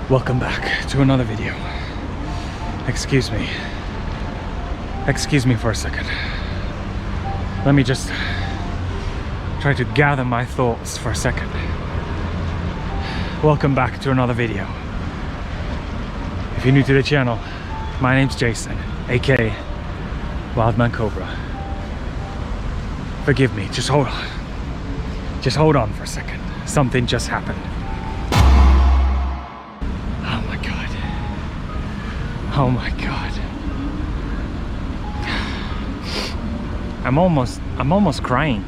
Welcome back to another video. Excuse me for a second. Let me just try to gather my thoughts for a second. Welcome back to another video. If you're new to the channel, my name's Jason, aka Wildman Cobra. Forgive me, just hold on for a second. Something just happened. Oh my god. I'm almost crying.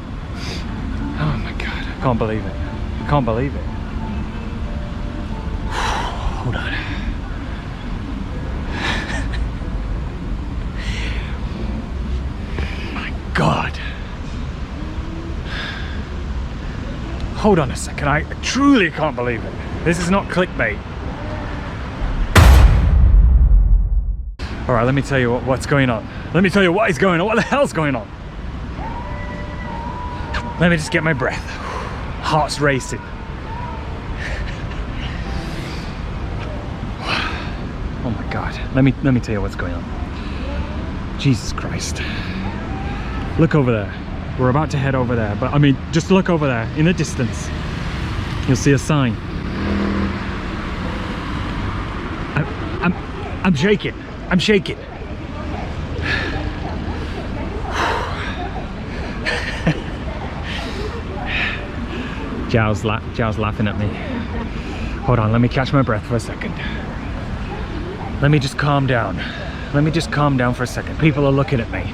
Oh my god, I can't believe it. I can't believe it. Hold on. My god. Hold on a second, I truly can't believe it. This is not clickbait. Alright, let me tell you what's going on. Let me tell you what is going on. What the hell's going on? Let me just get my breath. Heart's racing. Oh my god. Let me tell you what's going on. Jesus Christ. Look over there. We're about to head over there, but I mean, just look over there in the distance. You'll see a sign. I'm shaking. I'm shaking. Zhao's laughing at me. Hold on, let me catch my breath for a second. Let me just calm down. Let me just calm down for a second. People are looking at me.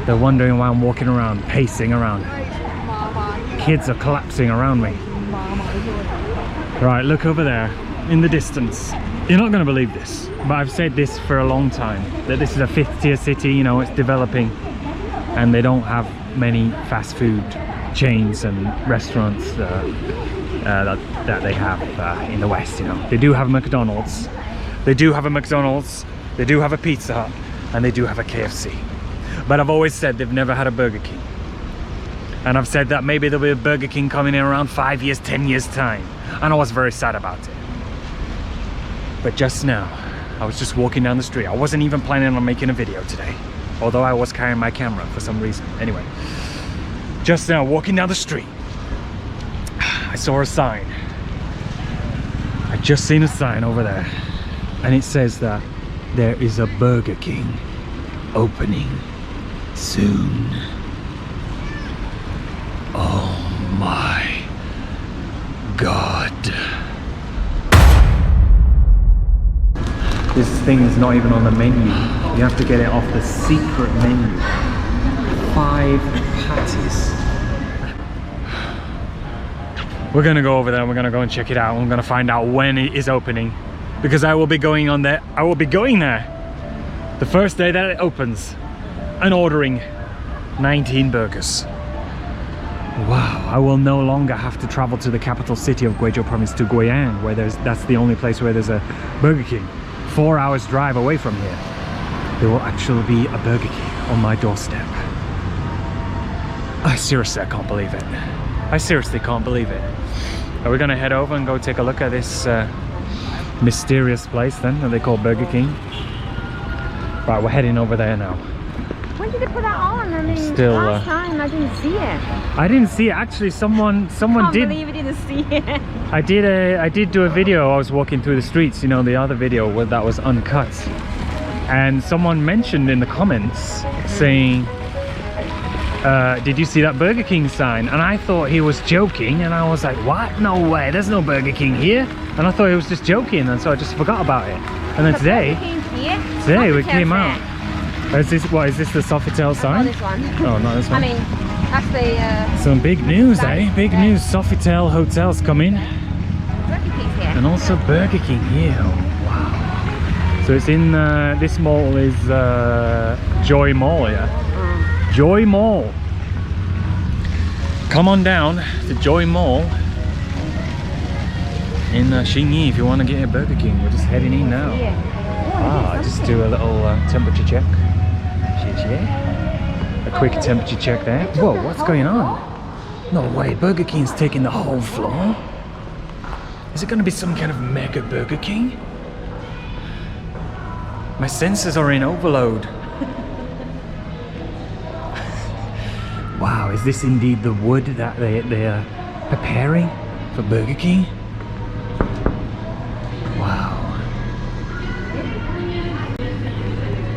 They're wondering why I'm walking around, pacing around. Kids are collapsing around me. Right, look over there in the distance. You're not going to believe this, but I've said this for a long time, that this is a 5th tier city, you know, it's developing, and they don't have many fast food chains and restaurants that they have in the West, you know. They do have McDonald's, they do have a Pizza Hut, and they do have a KFC. But I've always said they've never had a Burger King. And I've said that maybe there'll be a Burger King coming in around 5 years, 10 years time. And I was very sad about it. But just now, I was just walking down the street. I wasn't even planning on making a video today, although I was carrying my camera for some reason. Anyway, just now, walking down the street, I saw a sign. I just seen a sign over there, and it says that there is a Burger King opening soon. Oh my god. This thing is not even on the menu. You have to get it off the secret menu. 5 patties. We're gonna go over there and we're gonna go and check it out. And we're gonna find out when it is opening, because I will be going on there. I will be going there the first day that it opens and ordering 19 burgers. Wow, I will no longer have to travel to the capital city of Guizhou province, to Guiyang, where that's the only place where there's a Burger King. 4 hours drive away from here. There will actually be a Burger King on my doorstep. I can't believe it. I seriously can't believe it. Are we gonna head over and go take a look at this mysterious place then that they call Burger King? Right, we're heading over there now. When did they put that on? I mean, Still, last time I didn't see it. I didn't see it. Actually, someone I did. can't believe you didn't see it. I did do a video. I was walking through the streets, you know, the other video that was uncut, and someone mentioned in the comments saying, did you see that Burger King sign? And I thought he was joking, and I was like, what? No way, there's no Burger King here. And I thought he was just joking, and so I just forgot about it. And then today we came out. Is this the Sofitel sign? Oh, this one. Oh, not this one. I mean, that's the some big news, eh? Big news. Sofitel hotels coming. Burger King's here. And also Burger King here. Oh, wow. So it's in this mall is Joy Mall, yeah. Joy Mall. Come on down to Joy Mall in Xinyi if you want to get a Burger King. We're just heading in now. Just do a little temperature check. A quick temperature check there. Whoa, what's going on? No way, Burger King's taking the whole floor. Is it going to be some kind of mega Burger King? My senses are in overload. Wow, is this indeed the wood that they are preparing for Burger King? Wow.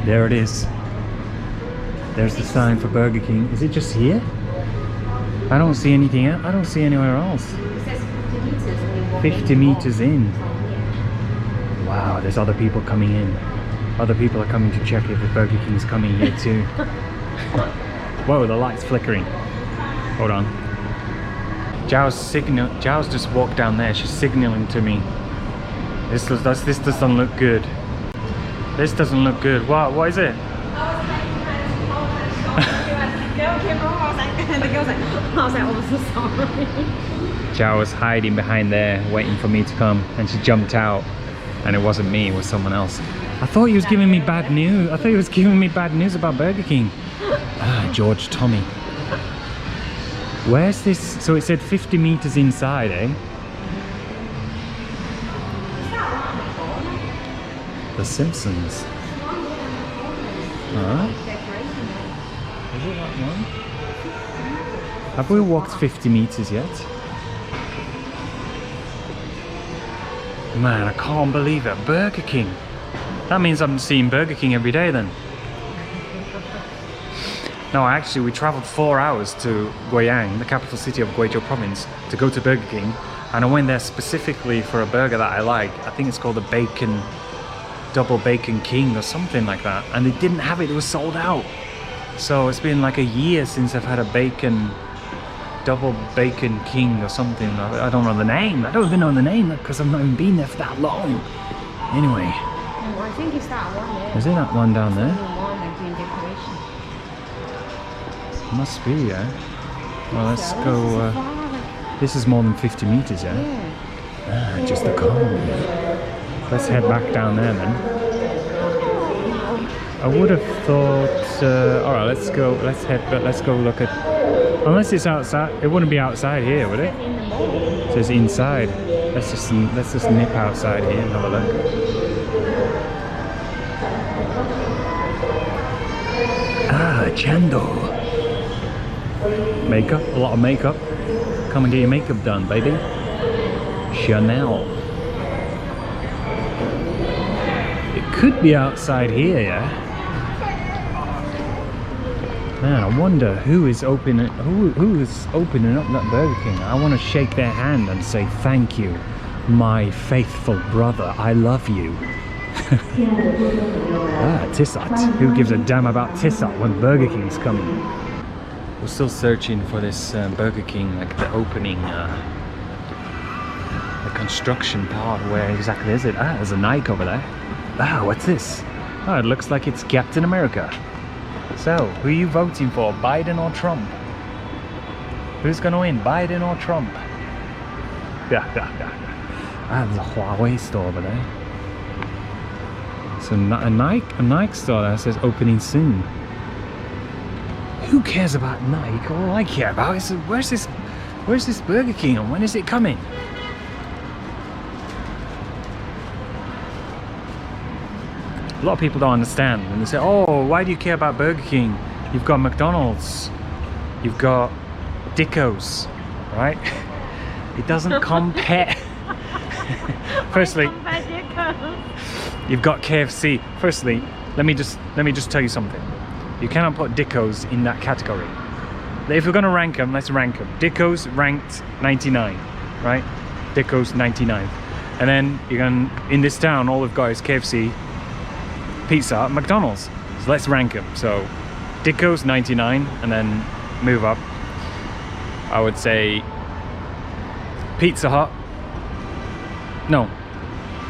There it is. There's the sign for Burger King. Is it just here? I don't see anything else. I don't see anywhere else. It says 50 meters. when you walk 50 in. meters in. Yeah. Wow, there's other people coming in. Other people are coming to check if the Burger King's coming here too. Whoa, the light's flickering. Hold on. Zhao's just walked down there. She's signaling to me. This doesn't look good. This doesn't look good. What is it? Zhao was hiding behind there, waiting for me to come, and she jumped out, and it wasn't me, it was someone else. I thought he was giving me bad news. I thought he was giving me bad news about Burger King. Ah, George Tommy. Where's this? So it said 50 meters inside, eh? The Simpsons. Huh? Is it that one? Have we walked 50 meters yet? Man, I can't believe it. Burger King. That means I'm seeing Burger King every day then. No, actually, we traveled 4 hours to Guiyang, the capital city of Guizhou province, to go to Burger King. And I went there specifically for a burger that I like. I think it's called the Double Bacon King or something like that. And they didn't have it, it was sold out. So it's been like a year since I've had a Double Bacon King or something. I don't know the name. I don't even know the name because I've not even been there for that long. Anyway. Oh, I think it's that one there. Is it that one down there? One like doing decoration. Must be, yeah. Well, let's go. This is more than 50 meters, yeah? Yeah. Ah, just the car. Let's head back down there then. I would have thought. Alright, let's go. Let's go look at. Unless it's outside, it wouldn't be outside here, would it? In the mall. It says inside. Let's just nip outside here and have a look. Ah, Chando. Makeup, a lot of makeup. Come and get your makeup done, baby. Chanel. It could be outside here, yeah. Man, I wonder who is opening up that Burger King. I want to shake their hand and say thank you, my faithful brother. I love you. Ah, Tissot. Who gives a damn about Tissot when Burger King's coming? We're still searching for this Burger King, like the opening, the construction part. Where exactly is it? Ah, there's a Nike over there. Ah, what's this? Oh, it looks like it's Captain America. So, who are you voting for, Biden or Trump? Who's gonna win, Biden or Trump? Yeah. Ah, there's a Huawei store over there. So a Nike store that says opening soon. Who cares about Nike? All I care about is where's this Burger King and when is it coming? A lot of people don't understand and they say, oh, why do you care about Burger King? You've got McDonald's, you've got Dicko's, right? It doesn't compare. Firstly, you've got KFC. Firstly, let me just tell you something. You cannot put Dicko's in that category. If we're gonna rank them, let's rank them. Dicko's ranked 99, right? Dicko's 99. And then in this town, all we've got is KFC, Pizza Hut, McDonald's. So let's rank them. So Dicko's 99, and then move up. I would say Pizza Hut. No,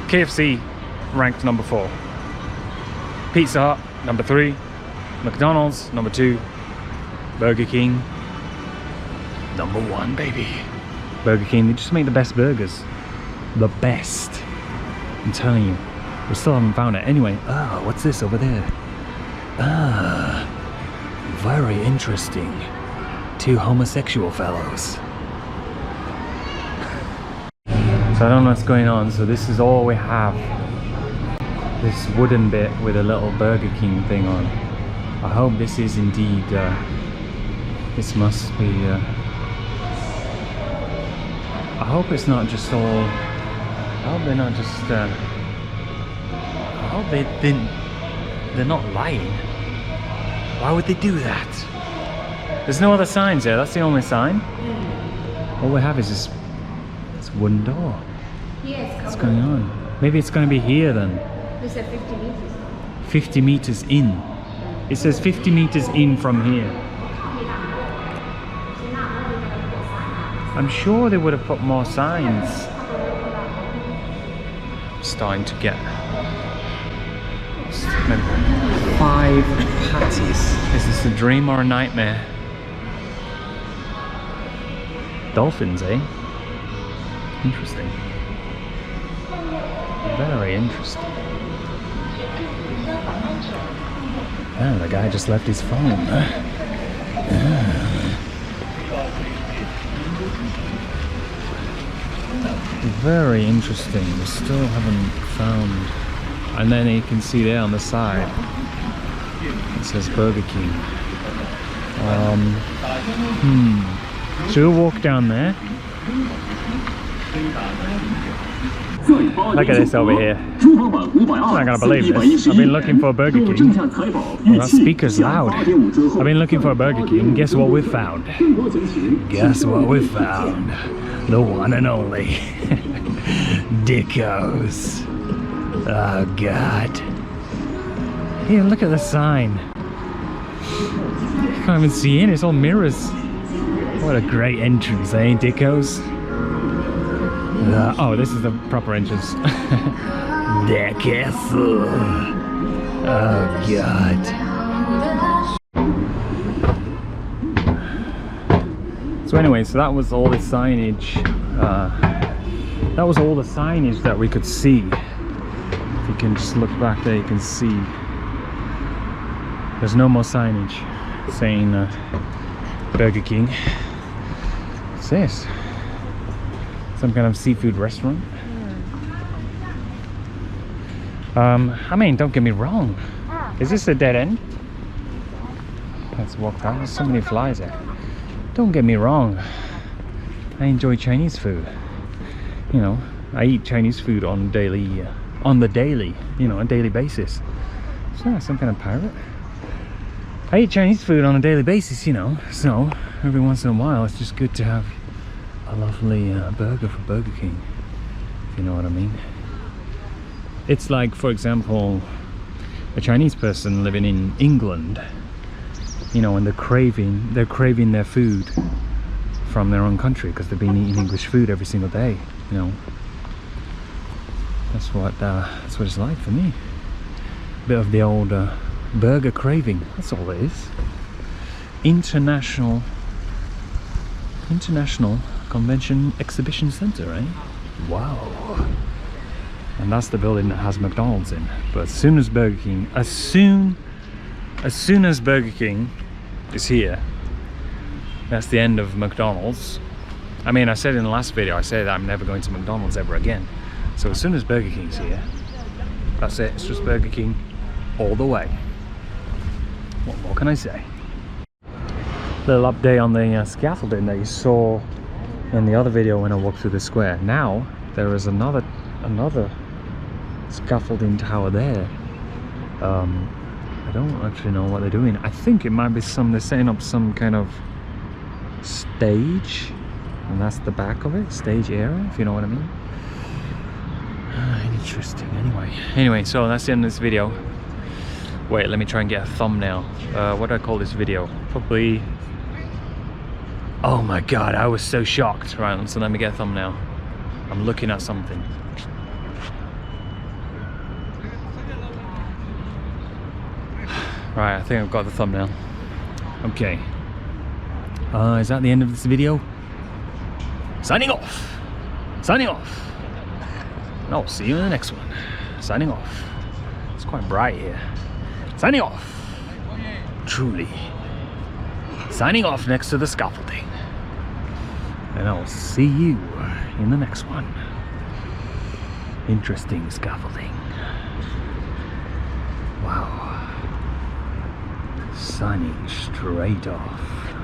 KFC ranked number 4. Pizza Hut number 3. McDonald's number 2. Burger King number 1, baby. Burger King, they just make the best burgers. The best. I'm telling you. We still haven't found it. Anyway, what's this over there? Ah, very interesting. 2 homosexual fellows. So I don't know what's going on. So this is all we have. This wooden bit with a little Burger King thing on. I hope this is indeed, this must be, I hope it's not just all, I hope they're not just, I hope they're not lying. Why would they do that? There's no other signs there, that's the only sign. All we have is this wooden door. Yes. What's going on? Maybe it's going to be here then. They said 50 meters. 50 meters in. It says 50 meters in from here. I'm sure they would have put more signs. I'm starting to get 5 patties. Is this a dream or a nightmare? Dolphins, eh? Interesting. Very interesting. Oh, the guy just left his phone. Very interesting. We still haven't found. And then you can see there on the side it says Burger King. Should we walk down there? Look at this over here. I'm not gonna believe this. I've been looking for a Burger King. Oh, that speaker's loud. I've been looking for a Burger King. Guess what we found? Guess what we found? The one and only Dicko's. Oh God. Here, look at the sign. You can't even see in, it's all mirrors. What a great entrance, eh, Dicko's? Oh, this is the proper entrance. Der Castle. Oh God. So anyway, so that was all the signage. That was all the signage that we could see. If you can just look back there, you can see there's no more signage saying Burger King. What's this? Some kind of seafood restaurant. I mean, don't get me wrong. Is this a dead end? Let's walk down. There's so many flies there. Don't get me wrong. I enjoy Chinese food. You know, I eat Chinese food on the daily, you know, a daily basis. So some kind of pirate. I eat Chinese food on a daily basis, you know. So every once in a while, it's just good to have a lovely burger from Burger King, if you know what I mean. It's like, for example, a Chinese person living in England, you know, and they're craving their food from their own country because they've been eating English food every single day, you know. That's what it's like for me. A bit of the old burger craving, that's all it is. International Convention Exhibition Center, eh? Wow. And that's the building that has McDonald's in. But as soon as Burger King, as soon as Burger King is here, that's the end of McDonald's. I mean, I said in the last video, I said I'm never going to McDonald's ever again. So as soon as Burger King's here, that's it. It's just Burger King all the way. What more can I say? Little update on the scaffolding that you saw in the other video when I walked through the square. Now there is another scaffolding tower there. I don't actually know what they're doing. I think it might be they're setting up some kind of stage, and that's the back of it, stage area, if you know what I mean. Interesting. Anyway, so that's the end of this video. Wait, let me try and get a thumbnail. What do I call this video? Probably, oh my god, I was so shocked. Right, so let me get a thumbnail. I'm looking at something. Right, I think I've got the thumbnail. Okay. Is that the end of this video? Signing off. Signing off. And I'll see you in the next one. Signing off. It's quite bright here. Signing off. Truly. Signing off next to the scaffolding. And I'll see you in the next one. Interesting scaffolding. Wow. Signing straight off.